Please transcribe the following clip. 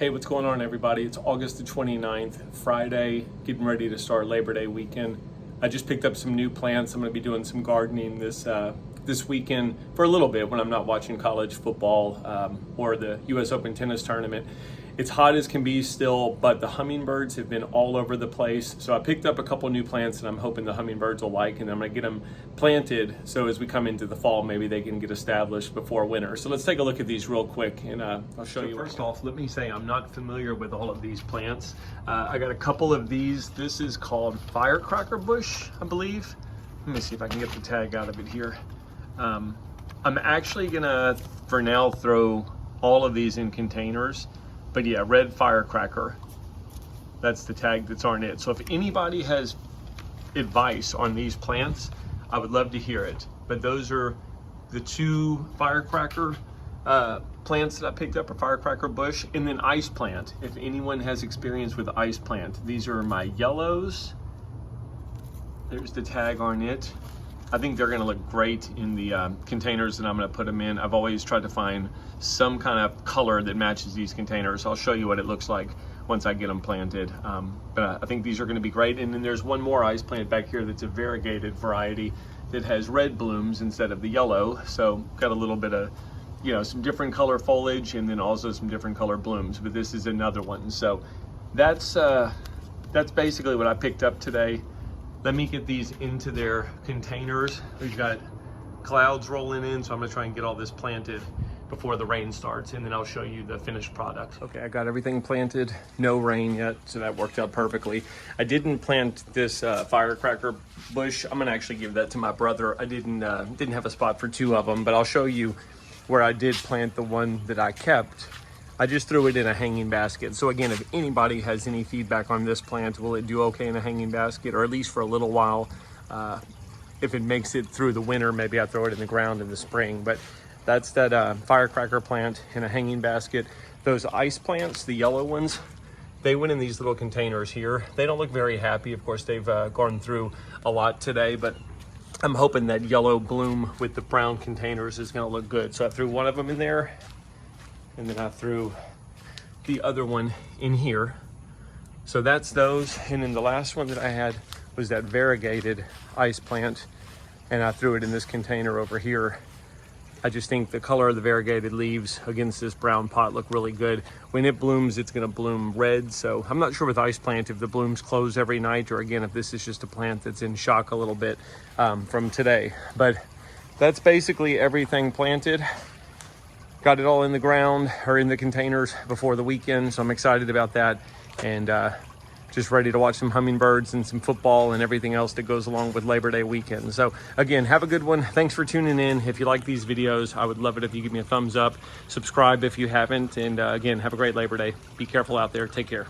Hey, what's going on, everybody? It's August the 29th, Friday, getting ready to start Labor Day weekend. I just picked up some new plants. I'm going to be doing some gardening this weekend for a little bit when I'm not watching college football or the U.S. Open tennis tournament. It's hot as can be still, but the hummingbirds have been all over the place. So I picked up a couple new plants and I'm hoping the hummingbirds will like, and I'm going to get them planted so as we come into the fall, maybe they can get established before winter. So let's take a look at these real quick and I'll show you. First off, let me say I'm not familiar with all of these plants. I got a couple of these. This is called firecracker bush, I believe. Let me see if I can get the tag out of it here. I'm actually gonna, for now, throw all of these in containers. But yeah, red firecracker, that's the tag that's on it. So if anybody has advice on these plants, I would love to hear it. But those are the two firecracker plants that I picked up, a firecracker bush, and then ice plant. If anyone has experience with ice plant, these are my yellows. There's the tag on it. I think they're gonna look great in the containers that I'm gonna put them in. I've always tried to find some kind of color that matches these containers. I'll show you what it looks like once I get them planted. But I think these are gonna be great. And then there's one more ice plant back here that's a variegated variety that has red blooms instead of the yellow. So got a little bit of, you know, some different color foliage and then also some different color blooms, but this is another one. So that's basically what I picked up today. Let me get these into their containers. We've got clouds rolling in, so I'm gonna try and get all this planted before the rain starts, and then I'll show you the finished product. Okay, I got everything planted, no rain yet, so that worked out perfectly. I didn't plant this firecracker bush. I'm gonna actually give that to my brother. I didn't have a spot for two of them, but I'll show you where I did plant the one that I kept. I just threw it in a hanging basket. So again, if anybody has any feedback on this plant, will it do okay in a hanging basket, or at least for a little while? If it makes it through the winter, maybe I throw it in the ground in the spring. But that's that firecracker plant in a hanging basket. Those ice plants, the yellow ones, they went in these little containers here. They don't look very happy. Of course, they've gone through a lot today, but I'm hoping that yellow bloom with the brown containers is gonna look good. So I threw one of them in there, and then I threw the other one in here. So that's those. And then the last one that I had was that variegated ice plant, and I threw it in this container over here. I just think the color of the variegated leaves against this brown pot look really good. When it blooms, it's gonna bloom red. So I'm not sure with ice plant if the blooms close every night, or again, if this is just a plant that's in shock a little bit from today. But that's basically everything planted. Got it all in the ground or in the containers before the weekend, so I'm excited about that, and just ready to watch some hummingbirds and some football and everything else that goes along with Labor Day weekend. So again, have a good one. Thanks for tuning in. If you like these videos, I would love it if you give me a thumbs up. Subscribe if you haven't, and again, have a great Labor Day. Be careful out there. Take care.